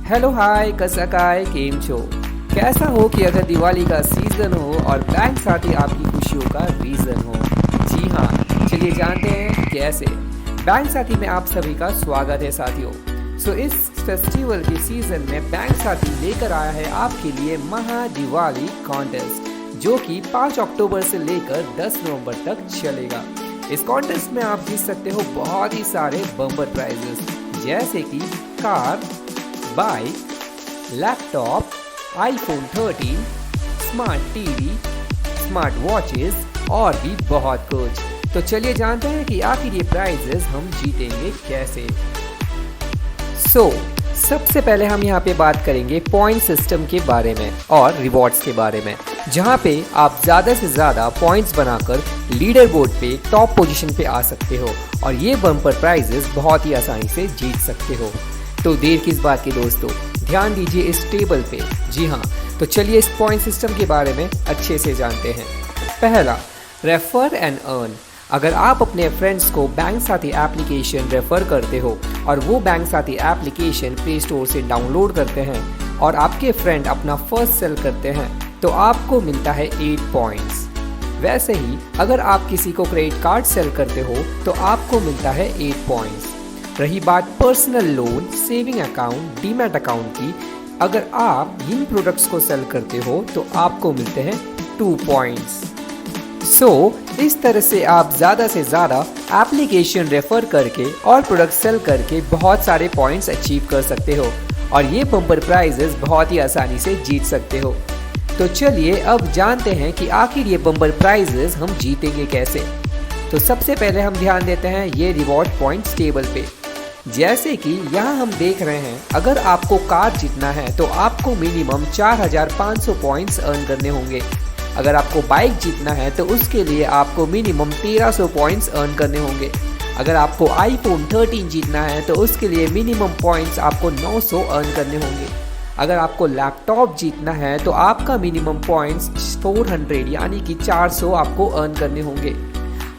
Hello hi कसकाय केम छो। कैसा हो कि अगर दिवाली का सीजन हो और बैंक साथी आपकी खुशियों का रीजन हो। जी हाँ, चलिए जानते हैं कैसे। बैंक साथी में आप सभी का स्वागत है साथियों। इस फेस्टिवल के सीजन में बैंक साथी लेकर आया है आपके लिए महा दिवाली कॉन्टेस्ट, जो कि 5 अक्टूबर से लेकर 10 नवंबर तक चलेगा। इस कॉन्टेस्ट में आप जीत सकते हो बहुत ही सारे बम्पर प्राइजेस, जैसे कि car, bike, laptop, iPhone 13, smart TV, smart watches और भी बहुत कुछ। तो चलिए जानते हैं कि आखिर ये प्राइजेस हम जीतेंगे कैसे। सबसे पहले हम यहाँ पे बात करेंगे पॉइंट सिस्टम के बारे में और रिवॉर्ड्स के बारे में, जहाँ पे आप ज़्यादा से ज़्यादा पॉइंट्स बनाकर लीडर बोर्ड पे टॉप पोजीशन पे आ सकते हो और ये बम्पर प्राइजेस बहुत ही आसानी से जीत सकते हो। तो देर किस बात की दोस्तों, ध्यान दीजिए इस टेबल पे। जी हाँ, तो चलिए इस पॉइंट सिस्टम के बारे में अच्छे से जानते हैं। पहला, रेफर एंड अर्न। अगर आप अपने फ्रेंड्स को बैंक साथी एप्लीकेशन रेफर करते हो और वो बैंक साथी एप्लीकेशन प्ले स्टोर से डाउनलोड करते हैं और आपके फ्रेंड अपना फर्स्ट सेल करते हैं तो आपको मिलता है 8 पॉइंट्स। वैसे ही अगर आप किसी को क्रेडिट कार्ड सेल करते हो तो आपको मिलता है 8 पॉइंट्स। रही बात personal loan, saving account, demat account की, अगर आप इन प्रोडक्ट्स को सेल करते हो तो आपको मिलते हैं 2 पॉइंट्स। इस तरह से आप ज़्यादा से ज़्यादा एप्लीकेशन रेफर करके और प्रोडक्ट सेल करके बहुत सारे पॉइंट्स अचीव कर सकते हो और ये बम्पर प्राइजेस बहुत ही आसानी से जीत सकते हो। तो चलिए अब जानते हैं कि आखिर ये बम्पर प्राइजेस हम जीतेंगे कैसे। तो सबसे पहले हम ध्यान देते हैं ये रिवॉर्ड पॉइंट्स टेबल पे। जैसे कि यहाँ हम देख रहे हैं, अगर आपको कार जीतना है तो आपको मिनिमम 4500 पॉइंट्स अर्न करने होंगे। अगर आपको बाइक जीतना है तो उसके लिए आपको मिनिमम 1300 पॉइंट्स अर्न करने होंगे। अगर आपको आईफोन 13 जीतना है तो उसके लिए मिनिमम पॉइंट्स आपको 900 अर्न करने होंगे। अगर आपको लैपटॉप जीतना है तो आपका मिनिमम पॉइंट्स 400 यानी कि 400 आपको अर्न करने होंगे।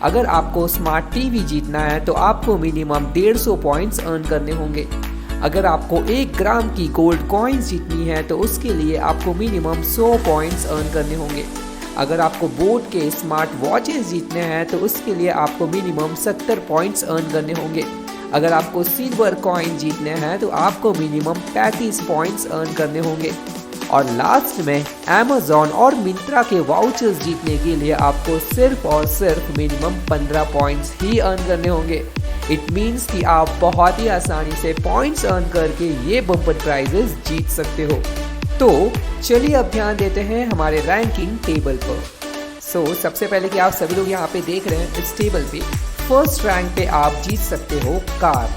अगर आपको स्मार्ट टीवी जीतना है तो आपको मिनिमम 150 पॉइंट्स अर्न करने होंगे। अगर आपको 1 ग्राम की गोल्ड कॉइन्स जीतनी है तो उसके लिए आपको मिनिमम 100 पॉइंट्स अर्न करने होंगे। अगर आपको बोट के स्मार्ट वॉचेस जीतने हैं तो उसके लिए आपको मिनिमम 70 पॉइंट्स अर्न करने होंगे। अगर आपको सिल्वर कॉइन जीतने हैं तो आपको मिनिमम 35 पॉइंट्स अर्न करने होंगे। और लास्ट में अमेज़न और मिंत्रा के वाउचर्स जीतने के लिए आपको सिर्फ और सिर्फ मिनिमम 15 पॉइंट्स ही अर्न करने होंगे। इट मीन्स कि आप बहुत ही आसानी से पॉइंट्स अर्न करके ये बम्पर प्राइजेस जीत सकते हो। तो चलिए अब ध्यान देते हैं हमारे रैंकिंग टेबल पर। सबसे पहले कि आप सभी लोग यहाँ पे देख रहे हैं इस टेबल पे, फर्स्ट रैंक पे आप जीत सकते हो कार,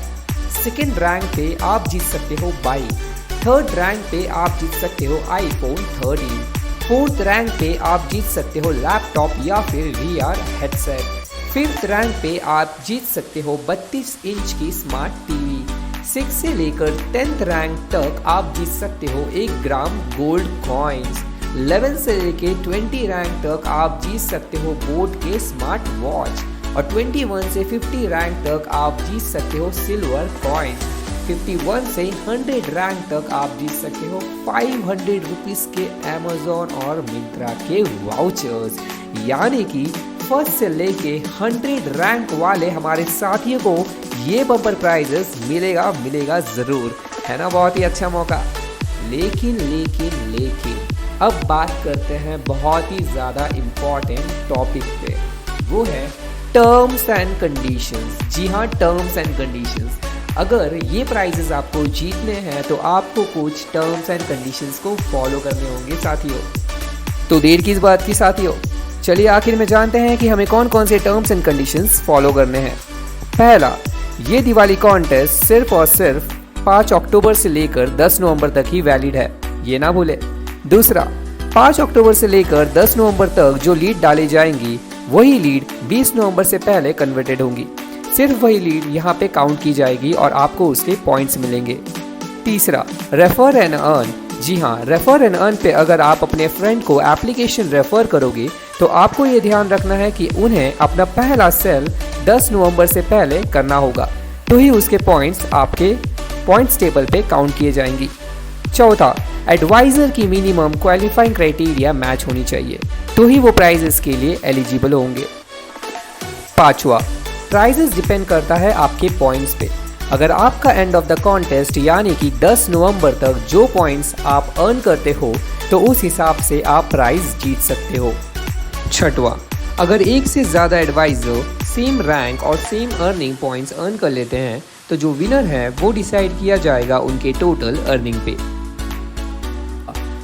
सेकेंड रैंक पे आप जीत सकते हो बाइक, थर्ड रैंक पे आप जीत सकते हो आईफोन 13, फोर्थ रैंक पे आप जीत सकते हो लैपटॉप या फिर VR हेडसेट, फिफ्थ रैंक पे आप जीत सकते हो 32 इंच की स्मार्ट टीवी, 6 से लेकर 10th रैंक तक आप जीत सकते हो 1 ग्राम गोल्ड कॉइन्स, 11 से लेकर 20 रैंक तक आप जीत सकते हो बोट के स्मार्ट वॉच और 21 से 50 रैंक तक आप जीत सकते हो सिल्वर कॉइन्स, 51 से 100 रैंक तक आप जीत सकते हो 500 रुपीज़ के अमेज़न और मिंत्रा के वाउचर्स। यानी कि फर्स्ट से लेके 100 रैंक वाले हमारे साथियों को ये बम्पर प्राइजेस मिलेगा ज़रूर, है ना। बहुत ही अच्छा मौका। लेकिन अब बात करते हैं बहुत ही ज़्यादा इम्पॉर्टेंट टॉपिक पे, वो है टर्म्स एंड कंडीशंस। जी हाँ, टर्म्स एंड कंडीशंस। अगर ये प्राइजेस आपको जीतने हैं तो आपको कुछ टर्म्स एंड कंडीशंस को फॉलो करने होंगे साथियों। तो देर किस बात की साथियों, चलिए आखिर में जानते हैं कि हमें कौन कौन से टर्म्स एंड कंडीशंस फॉलो करने हैं। पहला, ये दिवाली कॉन्टेस्ट सिर्फ और सिर्फ 5 अक्टूबर से लेकर 10 नवंबर तक ही वैलिड है, ये ना भूले। दूसरा, 5 अक्टूबर से लेकर 10 नवंबर तक जो लीड डाली जाएंगी वही लीड 20 नवंबर से पहले कन्वर्टेड होंगी। सिर्फ वही लीड यहाँ पे काउंट की जाएगी और आपको उसके पॉइंट्स मिलेंगे। तीसरा, रेफर एंड अर्न। जी हाँ, रेफर एंड अर्न पे अगर आप अपने फ्रेंड को एप्लीकेशन रेफर करोगे तो आपको ये ध्यान रखना है कि उन्हें अपना पहला सेल 10 नवंबर से पहले करना होगा, तो ही उसके पॉइंट्स आपके पॉइंट्स टेबल पे काउंट किए जाएंगी। चौथा, एडवाइज़र की मिनिमम क्वालिफाइंग क्राइटेरिया मैच होनी चाहिए, तो ही वो प्राइजेस के लिए एलिजिबल होंगे। पांचवा, प्राइजेस डिपेंड करता है आपके पॉइंट्स पे। अगर आपका एंड ऑफ द कॉन्टेस्ट यानी कि 10 नवंबर तक जो पॉइंट्स आप अर्न करते हो तो उस हिसाब से आप प्राइज जीत सकते हो। छठवां, अगर एक से ज़्यादा एडवाइज़र सेम रैंक और सेम अर्निंग पॉइंट्स अर्न कर लेते हैं तो जो विनर है वो डिसाइड किया जाएगा उनके टोटल अर्निंग पे।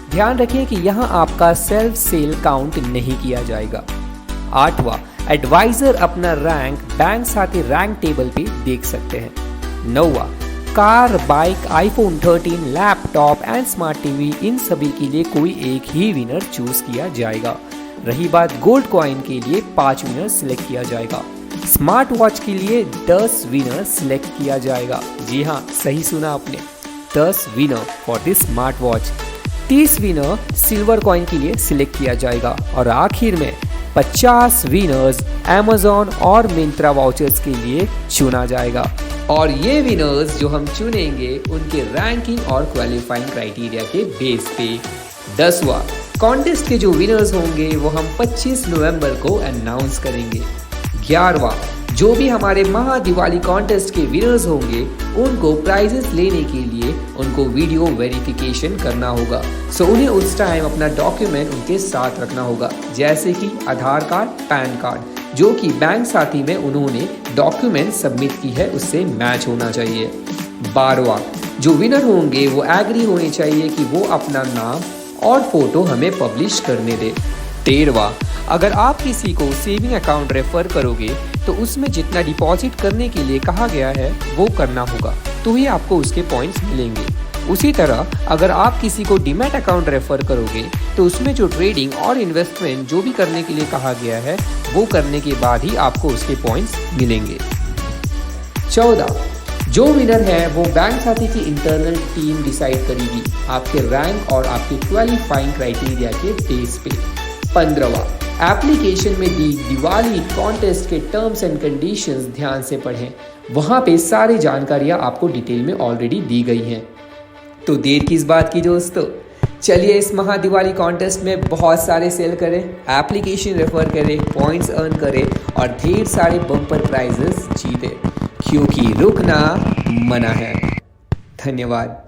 ध्यान रखिए कि यहाँ आपका सेल्फ सेल काउंट नहीं किया जाएगा। आठवां, एडवाइज़र अपना रैंक बैंक साथी रैंक टेबल पे देख सकते हैं। नौवां, car, bike, iPhone 13, laptop and smart TV, इन सभी के लिए कोई एक ही विनर चूज किया जाएगा। रही बात गोल्ड कॉइन के लिए 5 विनर सिलेक्ट किया जाएगा। स्मार्ट वॉच के लिए 10 विनर सिलेक्ट किया जाएगा। जी हाँ, सही सुना आपने, 10 winner for this smart watch. 30 winner silver coin के लिए सिलेक्ट किया जाएगा और आखिर में 50 विनर्स अमेज़न और मिंत्रा वाउचर्स के लिए चुना जाएगा। और ये विनर्स जो हम चुनेंगे उनके रैंकिंग और क्वालिफाइंग क्राइटेरिया के बेस पे। 10वां, कॉन्टेस्ट के जो विनर्स होंगे वो हम 25 नवंबर को अनाउंस करेंगे। 11वां, जो भी हमारे महा दिवाली कॉन्टेस्ट के विनर्स होंगे उनको प्राइजेस लेने के लिए उनको वीडियो वेरिफिकेशन करना होगा। सो उन्हें उस टाइम अपना डॉक्यूमेंट उनके साथ रखना होगा, जैसे कि आधार कार्ड, पैन कार्ड, जो कि बैंक साथी में उन्होंने डॉक्यूमेंट सबमिट की है उससे मैच होना चाहिए। 12वां, जो विनर होंगे वो एग्री होने चाहिए कि वो अपना नाम और फोटो हमें पब्लिश करने दे। 13वां, अगर आप किसी को सेविंग अकाउंट रेफर करोगे तो उसमें जितना डिपॉजिट करने के लिए कहा गया है वो करना होगा, तो ही आपको उसके पॉइंट्स मिलेंगे। उसी तरह अगर आप किसी को डीमैट अकाउंट रेफर करोगे तो उसमें जो ट्रेडिंग और इन्वेस्टमेंट जो भी करने के लिए कहा गया है वो करने के बाद ही आपको उसके पॉइंट्स मिलेंगे। 14, जो विनर है वो बैंक साथी की इंटरनल टीम डिसाइड करेगी आपके रैंक और आपके क्वालिफाइंग क्राइटेरिया के बेस पे। 15वां, एप्लीकेशन में दी दिवाली कॉन्टेस्ट के टर्म्स एंड कंडीशंस ध्यान से पढ़ें, वहाँ पे सारी जानकारियाँ आपको डिटेल में ऑलरेडी दी गई हैं। तो देर किस बात की दोस्तों, चलिए इस महा दिवाली कॉन्टेस्ट में बहुत सारे सेल करें, एप्लीकेशन रेफर करें, पॉइंट्स अर्न करें और ढेर सारे बम्पर प्राइजेस जीतें, क्योंकि रुकना मना है। धन्यवाद।